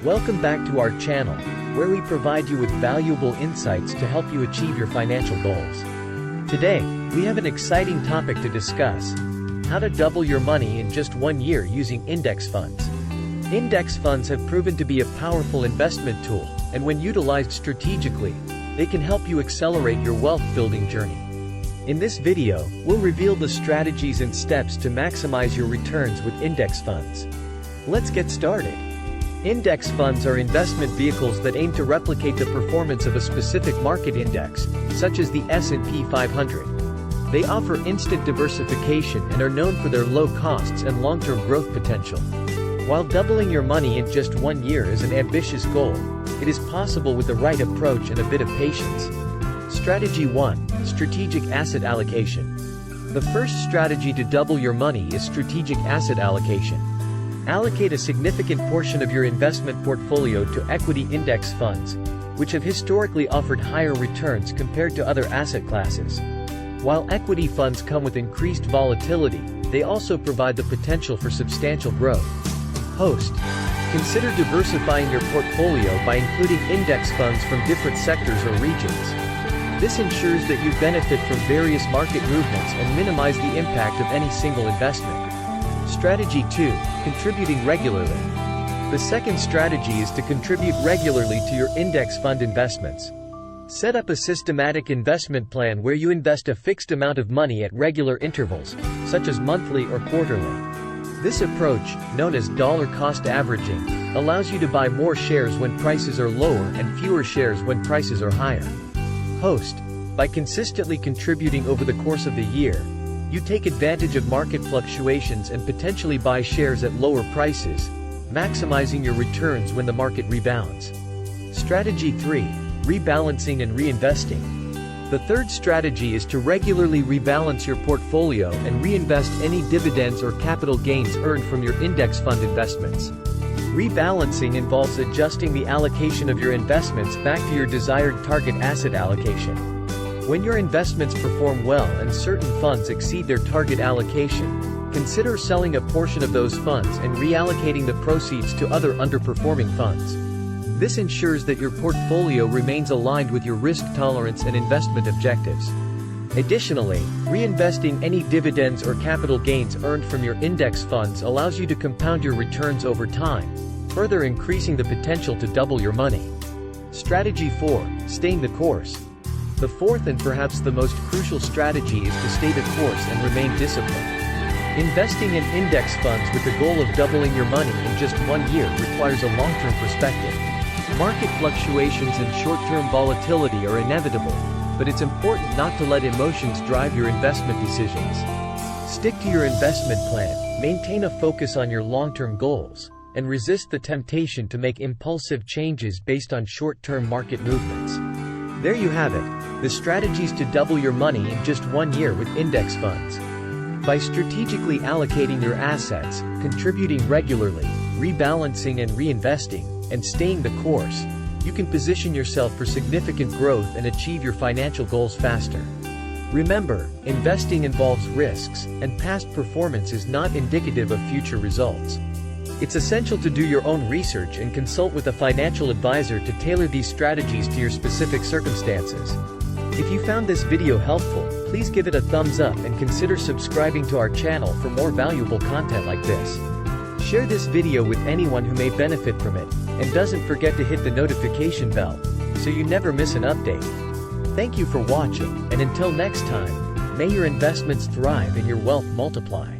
Welcome back to our channel, where we provide you with valuable insights to help you achieve your financial goals. Today, we have an exciting topic to discuss: how to double your money in just 1 year using index funds. Index funds have proven to be a powerful investment tool, and when utilized strategically, they can help you accelerate your wealth-building journey. In this video, we'll reveal the strategies and steps to maximize your returns with index funds. Let's get started. Index funds are investment vehicles that aim to replicate the performance of a specific market index, such as the S&P 500. They offer instant diversification and are known for their low costs and long-term growth potential. While doubling your money in just 1 year is an ambitious goal, it is possible with the right approach and a bit of patience. Strategy 1. Strategic asset allocation. The first strategy to double your money is strategic asset allocation. Allocate a significant portion of your investment portfolio to equity index funds, which have historically offered higher returns compared to other asset classes. While equity funds come with increased volatility, they also provide the potential for substantial growth. Host. Consider diversifying your portfolio by including index funds from different sectors or regions. This ensures that you benefit from various market movements and minimize the impact of any single investment. Strategy 2. Contributing regularly. The second strategy is to contribute regularly to your index fund investments. Set up a systematic investment plan where you invest a fixed amount of money at regular intervals, such as monthly or quarterly. This approach, known as dollar cost averaging, allows you to buy more shares when prices are lower and fewer shares when prices are higher. Host. By consistently contributing over the course of the year, you take advantage of market fluctuations and potentially buy shares at lower prices, maximizing your returns when the market rebounds. Strategy 3. Rebalancing and reinvesting. The third strategy is to regularly rebalance your portfolio and reinvest any dividends or capital gains earned from your index fund investments. Rebalancing involves adjusting the allocation of your investments back to your desired target asset allocation. When your investments perform well and certain funds exceed their target allocation, consider selling a portion of those funds and reallocating the proceeds to other underperforming funds. This ensures that your portfolio remains aligned with your risk tolerance and investment objectives. Additionally, reinvesting any dividends or capital gains earned from your index funds allows you to compound your returns over time, further increasing the potential to double your money. Strategy 4. Staying the course. The fourth and perhaps the most crucial strategy is to stay the course and remain disciplined. Investing in index funds with the goal of doubling your money in just 1 year requires a long-term perspective. Market fluctuations and short-term volatility are inevitable, but it's important not to let emotions drive your investment decisions. Stick to your investment plan, maintain a focus on your long-term goals, and resist the temptation to make impulsive changes based on short-term market movements. There you have it, the strategies to double your money in just 1 year with index funds. By strategically allocating your assets, contributing regularly, rebalancing and reinvesting, and staying the course, you can position yourself for significant growth and achieve your financial goals faster. Remember, investing involves risks, and past performance is not indicative of future results. It's essential to do your own research and consult with a financial advisor to tailor these strategies to your specific circumstances. If you found this video helpful, please give it a thumbs up and consider subscribing to our channel for more valuable content like this. Share this video with anyone who may benefit from it, and doesn't forget to hit the notification bell, so you never miss an update. Thank you for watching, and until next time, may your investments thrive and your wealth multiply.